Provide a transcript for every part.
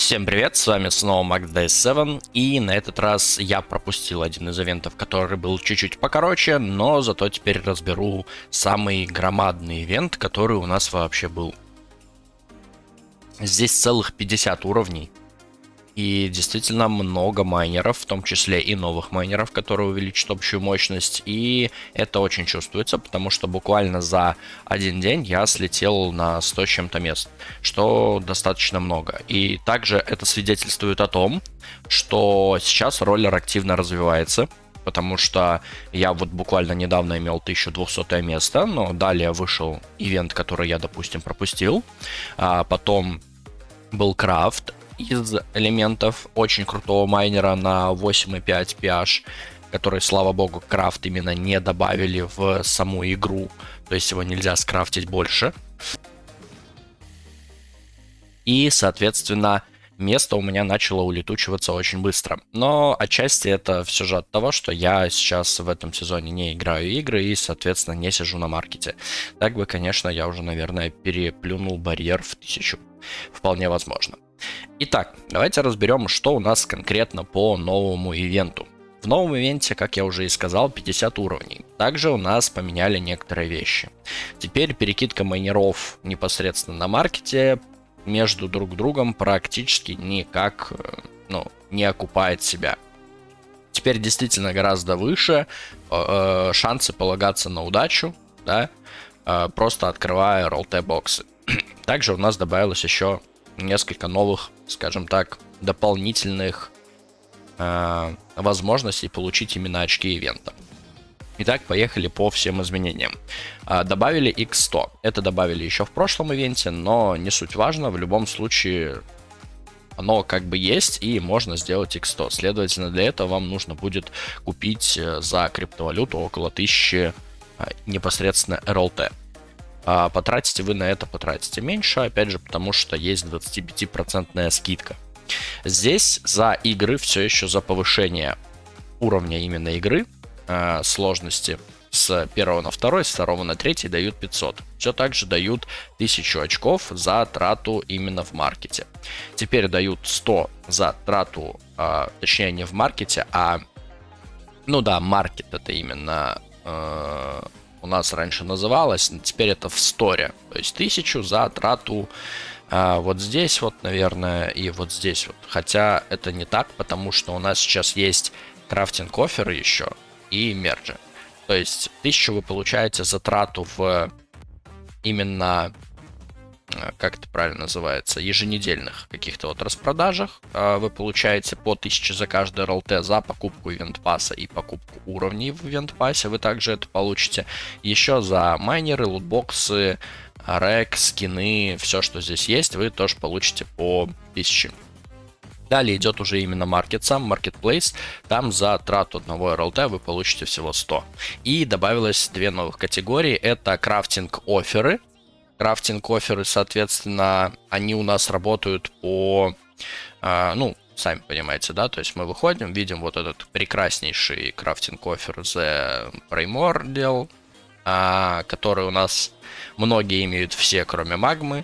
Всем привет, с вами снова MaxDice7, и на этот раз я пропустил один из ивентов, который был чуть-чуть покороче, но зато теперь разберу самый громадный ивент, который у нас вообще был. Здесь целых 50 уровней, и действительно много майнеров, в том числе и новых майнеров, которые увеличат общую мощность, и это очень чувствуется, потому что буквально за один день я слетел на 100 с чем-то мест, что достаточно много. И также это свидетельствует о том, что сейчас роллер активно развивается, потому что я вот буквально недавно имел 1200 место, но далее вышел ивент, который я, допустим, пропустил, а потом был крафт из элементов очень крутого майнера на 8,5 pH, который, слава богу, крафт именно не добавили в саму игру, то есть его нельзя скрафтить больше. И, соответственно, место у меня начало улетучиваться очень быстро. Но отчасти это все же от того, что я сейчас в этом сезоне не играю игры и, соответственно, не сижу на маркете. Так бы, конечно, я уже, наверное, переплюнул барьер в 1000. Вполне возможно. Итак, давайте разберем, что у нас конкретно по новому ивенту. В новом ивенте, как я уже и сказал, 50 уровней. Также у нас поменяли некоторые вещи. Теперь перекидка майнеров непосредственно на маркете между друг другом практически никак не окупает себя. Теперь действительно гораздо выше шансы полагаться на удачу, да, просто открывая RLT-боксы. Также у нас добавилось еще несколько новых, скажем так, дополнительных возможностей получить именно очки ивента. Итак, поехали по всем изменениям. Добавили X100. Это добавили еще в прошлом ивенте, но не суть важно. В любом случае, оно как бы есть, и можно сделать X100. Следовательно, для этого вам нужно будет купить за криптовалюту около 1000 непосредственно RLT. Потратите вы на это, потратите меньше, опять же, потому что есть 25% скидка. Здесь за игры все еще за повышение уровня именно игры, сложности с 1 на 2, с 2 на 3 дают 500. Все также дают 1000 очков за трату именно в маркете. Теперь дают 100 за трату, точнее не в маркете, маркет это именно у нас раньше называлось, теперь это в сторе. То есть 1000 за трату вот здесь вот, наверное, и вот здесь вот. Хотя это не так, потому что у нас сейчас есть крафтинг-офферы еще и мерджи. То есть 1000 вы получаете за трату в именно, как это правильно называется, еженедельных каких-то вот распродажах. Вы получаете по 1000 за каждый RLT за покупку ивент-пасса и покупку уровней в ивент-пассе. Вы также это получите еще за майнеры, лутбоксы, рек, скины, все, что здесь есть, вы тоже получите по 1000. Далее идет уже именно маркет, сам marketplace. Там за трату одного RLT вы получите всего 100. И добавилось две новых категории. Это крафтинг-офферы. Крафтинг-офферы, соответственно, они у нас работают по, сами понимаете, да, то есть мы выходим, видим вот этот прекраснейший крафтинг-оффер The Primordial, который у нас многие имеют все, кроме магмы,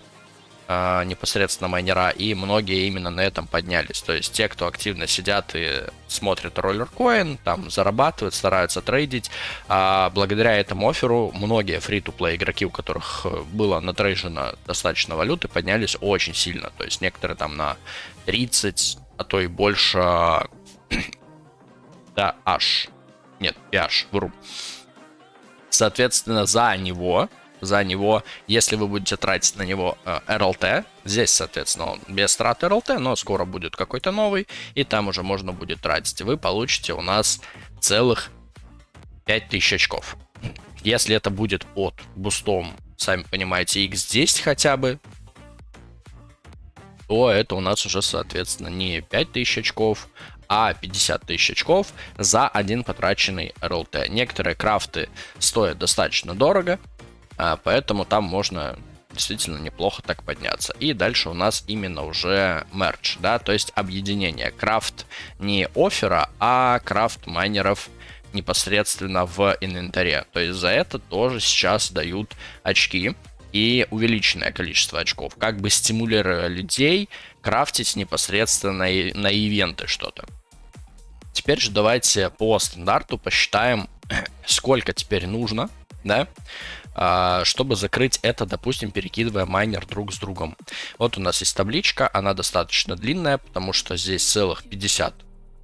непосредственно майнера, и многие именно на этом поднялись. То есть те, кто активно сидят и смотрят RollerCoin, там зарабатывают, стараются трейдить. Благодаря этому офферу многие фри-то-плей игроки, у которых было натрейжено достаточно валюты, поднялись очень сильно. То есть некоторые там на 30, а то и больше, да, PH, вру. Соответственно, за него, если вы будете тратить на него RLT, здесь, соответственно, он без траты RLT, но скоро будет какой-то новый, и там уже можно будет тратить. Вы получите у нас целых 5000 очков. Если это будет под бустом, сами понимаете, X10 хотя бы, то это у нас уже, соответственно, не 5000 очков, а 50 тысяч очков за один потраченный RLT. Некоторые крафты стоят достаточно дорого, поэтому там можно действительно неплохо так подняться. И дальше у нас именно уже мерч, да, то есть объединение. Крафт не оффера, а крафт майнеров непосредственно в инвентаре. То есть за это тоже сейчас дают очки. и увеличенное количество очков, как бы стимулируя людей крафтить непосредственно на ивенты что-то. Теперь же давайте по стандарту посчитаем, сколько теперь нужно, да, чтобы закрыть это, допустим, перекидывая майнер друг с другом. Вот у нас есть табличка, она достаточно длинная, потому что здесь целых 50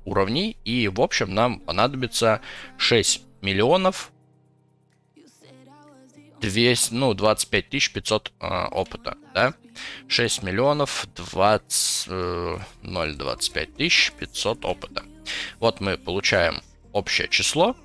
уровней, и в общем нам понадобится 6 миллионов 25 500 опыта, да? 6 миллионов 0,25 500 опыта. Вот мы получаем общее число.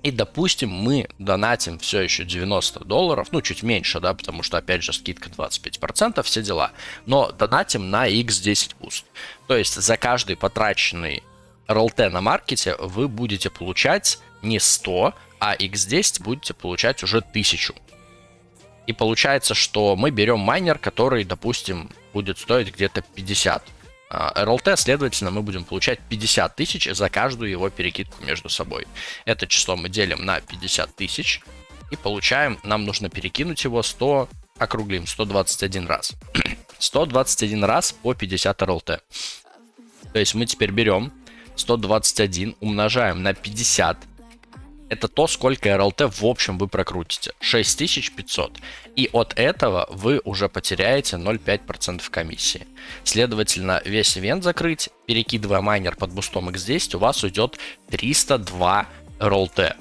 И, допустим, мы донатим все еще $90, ну, чуть меньше, да, потому что, опять же, скидка 25%, все дела. Но донатим на X10 Boost. То есть за каждый потраченный RLT на маркете вы будете получать не 100, а X10 будете получать уже 1000. И получается, что мы берем майнер, который, допустим, будет стоить где-то 50 RLT, следовательно, мы будем получать 50 тысяч за каждую его перекидку между собой. Это число мы делим на 50 тысяч и получаем, нам нужно перекинуть его 121 раз. 121 раз по 50 RLT. То есть мы теперь берем 121, умножаем на 50. Это то, сколько RLT в общем вы прокрутите. 6500. И от этого вы уже потеряете 0,5% комиссии. Следовательно, весь ивент закрыть, перекидывая майнер под бустом X10, у вас уйдет 302 RLT.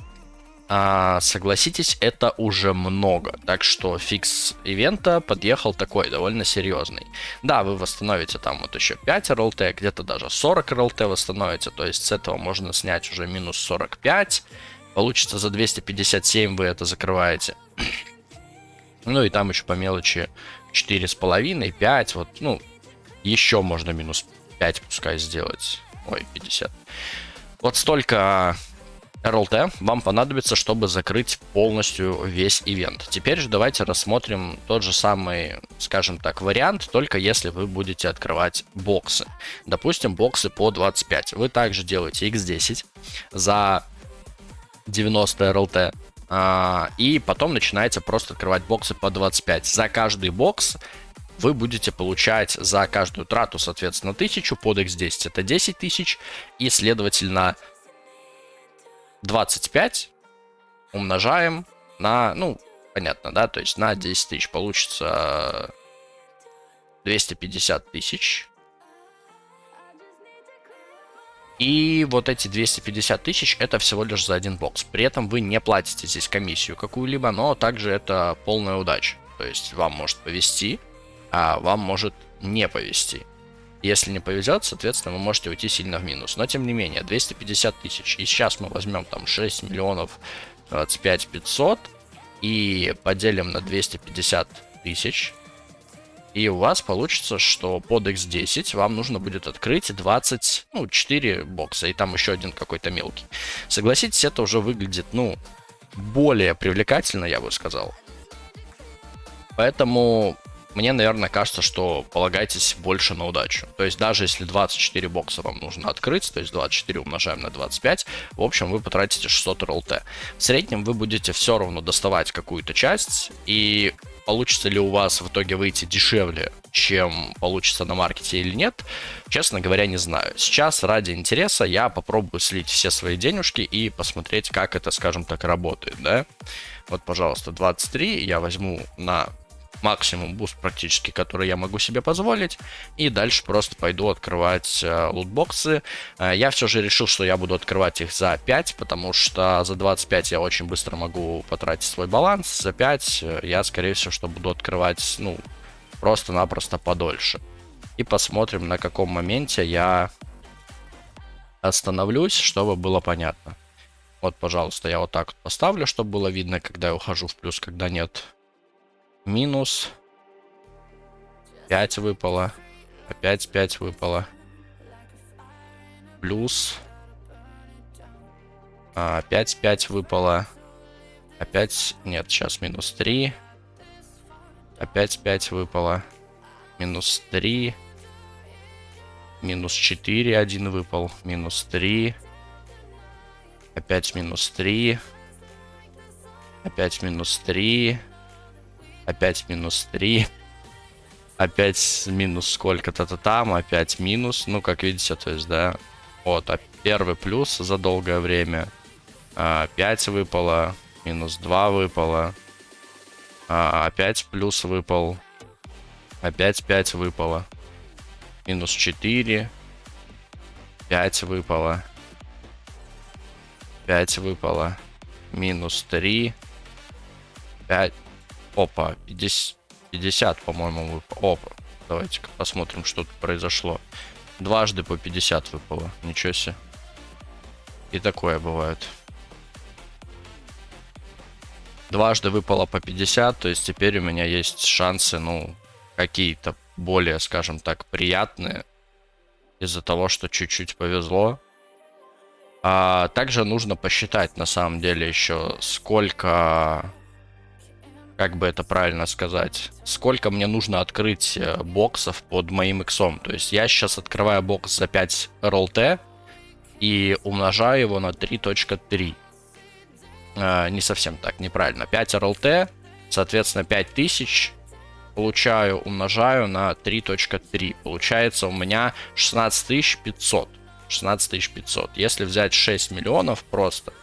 Согласитесь, это уже много. Так что фикс ивента подъехал такой, довольно серьезный. Да, вы восстановите там вот еще 5 RLT, где-то даже 40 RLT восстановите. То есть с этого можно снять уже минус 45. Получится за 257 вы это закрываете. Ну и там еще по мелочи 4,5, 5. Вот, ну, еще можно минус 5 пускай сделать. Ой, 50. Вот столько RLT вам понадобится, чтобы закрыть полностью весь ивент. Теперь же давайте рассмотрим тот же самый, скажем так, вариант, только если вы будете открывать боксы. Допустим, боксы по 25. Вы также делаете X10 за 90 RLT. И потом начинаете просто открывать боксы по 25. За каждый бокс вы будете получать за каждую трату, соответственно, 1000, под X10 это 10 тысяч, и, следовательно, 25 умножаем на, ну, понятно, да, то есть на 10 тысяч получится 250 тысяч. И вот эти 250 тысяч это всего лишь за один бокс. При этом вы не платите здесь комиссию какую-либо, но также это полная удача. То есть вам может повезти, а вам может не повезти. Если не повезет, соответственно, вы можете уйти сильно в минус. Но тем не менее, 250 тысяч. И сейчас мы возьмем там 6 миллионов 25 500 и поделим на 250 тысяч. И у вас получится, что под X10 вам нужно будет открыть 4 бокса, и там еще один какой-то мелкий. Согласитесь, это уже выглядит, ну, более привлекательно, я бы сказал. Поэтому мне, наверное, кажется, что полагайтесь больше на удачу. То есть даже если 24 бокса вам нужно открыть, то есть 24 умножаем на 25, в общем, вы потратите 600 RLT. В среднем вы будете все равно доставать какую-то часть, и получится ли у вас в итоге выйти дешевле, чем получится на маркете или нет, честно говоря, не знаю. Сейчас ради интереса я попробую слить все свои денежки и посмотреть, как это, скажем так, работает, да. Вот, пожалуйста, 23 я возьму на максимум буст практически, который я могу себе позволить, и дальше просто пойду открывать лутбоксы. Я все же решил, что я буду открывать их за 5, потому что за 25 я очень быстро могу потратить свой баланс, за 5 я, скорее всего, что буду открывать, ну, просто-напросто подольше. И посмотрим, на каком моменте я остановлюсь, чтобы было понятно. Вот, пожалуйста, я вот так вот поставлю, чтобы было видно, когда я ухожу в плюс, когда нет. Минус 5 выпало. Опять 5 выпало. Плюс. Опять 5 выпало. Опять. Нет, сейчас минус 3. Опять 5 выпало. Минус 3. Минус 4. 1 выпал. Минус 3. Опять минус 3. Опять минус 3. опять минус 3, опять минус сколько-то там, опять минус. Ну, как видите, то есть, да, вот, а первый плюс за долгое время. 5 выпало, минус 2 выпало, опять плюс выпал, опять 5 выпало, минус 4, 5 выпало, 5 выпало, минус 3, 5, опа, 50, по-моему, выпало. Опа, давайте-ка посмотрим, что тут произошло. Дважды по 50 выпало, ничего себе. И такое бывает. Дважды выпало по 50, то есть теперь у меня есть шансы, ну, какие-то более, скажем так, приятные. Из-за того, что чуть-чуть повезло. Также нужно посчитать, на самом деле, еще сколько... Как бы это правильно сказать? Сколько мне нужно открыть боксов под моим иксом. То есть я сейчас открываю бокс за 5 RLT и умножаю его на 3.3. Не совсем так, неправильно. 5 RLT, соответственно, 5000 получаю, умножаю на 3.3. Получается у меня 16500. 16500. Если взять 6 миллионов просто,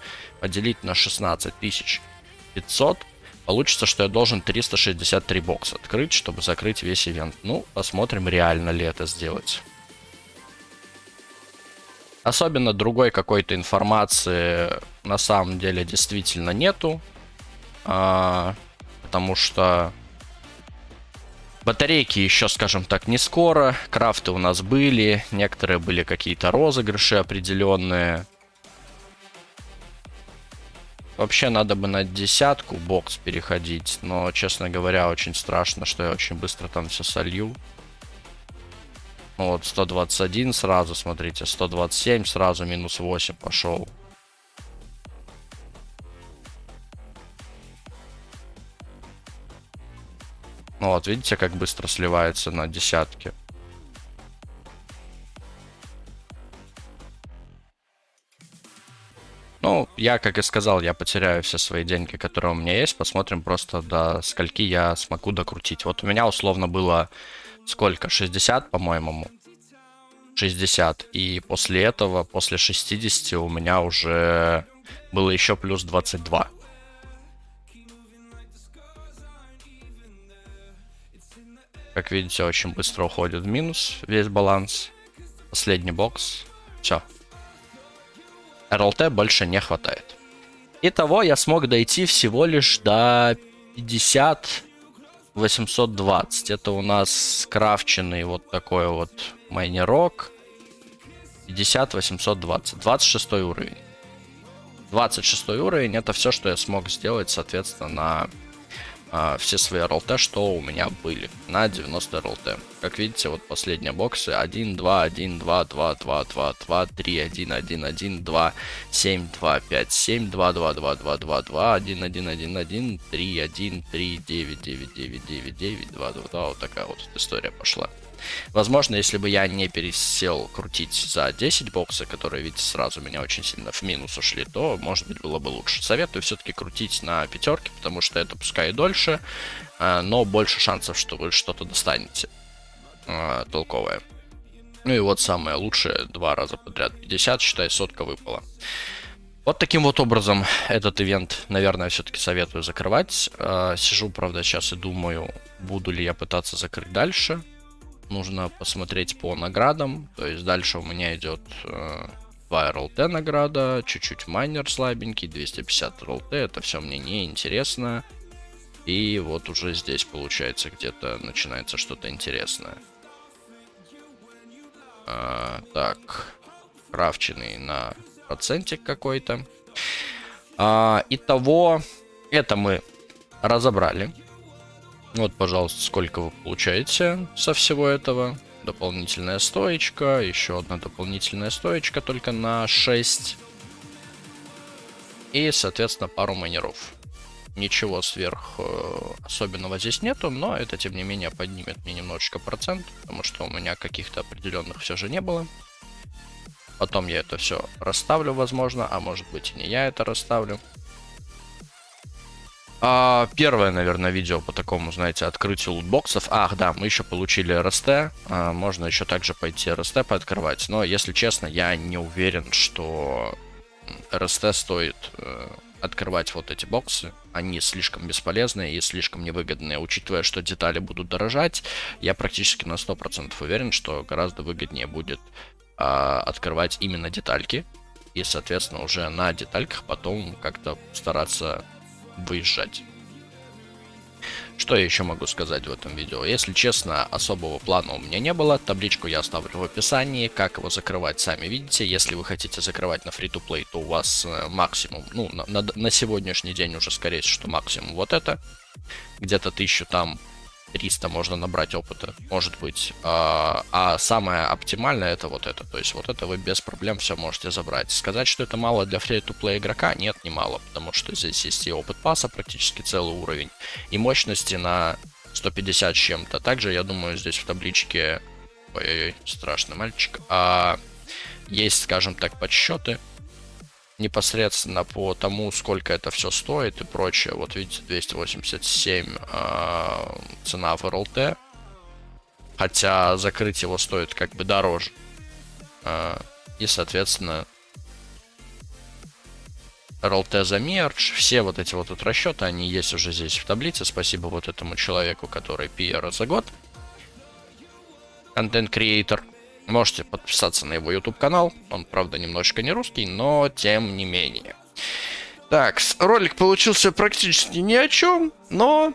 поделить на 16500, получится, что я должен 363 бокса открыть, чтобы закрыть весь ивент. Ну, посмотрим, реально ли это сделать. Особенно другой какой-то информации на самом деле действительно нету. Потому что батарейки еще, скажем так, не скоро. Крафты у нас были. Некоторые были какие-то розыгрыши определенные. Вообще надо бы на 10 бокс переходить. Но, честно говоря, очень страшно, что я очень быстро там все солью. Вот, 121 сразу, смотрите, 127 сразу, минус 8 пошел. Ну вот, видите, как быстро сливается на десятки. Ну, я, как и сказал, я потеряю все свои деньги, которые у меня есть. Посмотрим просто, до скольки я смогу докрутить. Вот у меня условно было сколько? 60, по-моему. 60. И после этого, после 60, у меня уже было еще плюс 22. Как видите, очень быстро уходит в минус весь баланс. Последний бокс. Все. RLT больше не хватает. Итого я смог дойти всего лишь до 50 820. Это у нас скрафченный вот такой вот майнерок. 50 820. 26 уровень. 26 уровень. Это все, что я смог сделать, соответственно, на все свои RLT, что у меня были на 90 RLT. Как видите, вот последние боксы 1, 2, 1, 2, 2, 2, 2, 2, 3, 1, 1, 1, 2, 7, 2, 5, 7, 2, 2, 2, 2, 2, 2, 1, 1, 1, 1, 3, 1, 3, 9, 9, 9, 9, 9, 2, 2, 2. Вот такая вот история пошла. Возможно, если бы я не пересел крутить за 10 боксов, которые, видите, сразу меня очень сильно в минус ушли, то, может быть, было бы лучше. Советую все-таки крутить на пятерке, потому что это пускай и дольше, но больше шансов, что вы что-то достанете толковое. Ну и вот самое лучшее, 2 раза подряд 50, считай, сотка выпала. Вот таким вот образом этот ивент, наверное, все-таки советую закрывать. Сижу, правда, сейчас и думаю, буду ли я пытаться закрыть дальше. Нужно посмотреть по наградам. То есть дальше у меня идет 2 RLT награда, чуть-чуть майнер слабенький, 250 RLT. Это все мне не интересно. И вот уже здесь, получается, где-то начинается что-то интересное. Так, крафченный на процентик какой-то. Итого, это мы разобрали. Вот, пожалуйста, сколько вы получаете со всего этого. Дополнительная стоечка, еще одна дополнительная стоечка только на 6. И, соответственно, пару майнеров. Ничего сверх особенного здесь нету, но это, тем не менее, поднимет мне немножечко процент, потому что у меня каких-то определенных все же не было. Потом я это все расставлю, возможно, а может быть и не я это расставлю. Первое, наверное, видео по такому, знаете, открытию лутбоксов. Ах, да, мы еще получили РСТ. Можно еще также пойти РСТ пооткрывать. Но, если честно, я не уверен, что РСТ стоит открывать вот эти боксы. Они слишком бесполезные и слишком невыгодные. Учитывая, что детали будут дорожать, я практически на 100% уверен, что гораздо выгоднее будет открывать именно детальки. И, соответственно, уже на детальках потом как-то стараться выезжать. Что я еще могу сказать в этом видео? Если честно, особого плана у меня не было. Табличку я оставлю в описании. Как его закрывать, сами видите. Если вы хотите закрывать на free-to-play, то у вас максимум, ну, на сегодняшний день уже, скорее всего, что максимум вот это. Где-то 1000 там 300 можно набрать опыта, может быть. А самое оптимальное это вот это. То есть вот это вы без проблем все можете забрать. Сказать, что это мало для free-to-play игрока, нет, не мало. Потому что здесь есть и опыт пасса, практически целый уровень, и мощности на 150 с чем-то. Также, я думаю, здесь в табличке... Ой-ой-ой, страшный мальчик. Есть, скажем так, подсчеты непосредственно по тому, сколько это все стоит и прочее. Вот видите, 287 цена в РЛТ. Хотя закрыть его стоит как бы дороже. И, соответственно, РЛТ за мерч. Все вот эти вот тут расчеты, они есть уже здесь в таблице. Спасибо вот этому человеку, который PR за год. Контент-креатор. Можете подписаться на его YouTube канал. Он, правда, немножечко не русский, но тем не менее. Так, ролик получился практически ни о чем, но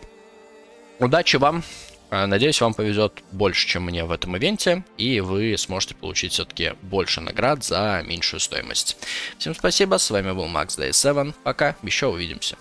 удачи вам. Надеюсь, вам повезет больше, чем мне в этом ивенте, и вы сможете получить все-таки больше наград за меньшую стоимость. Всем спасибо, с вами был Max Day 7. Пока, еще увидимся.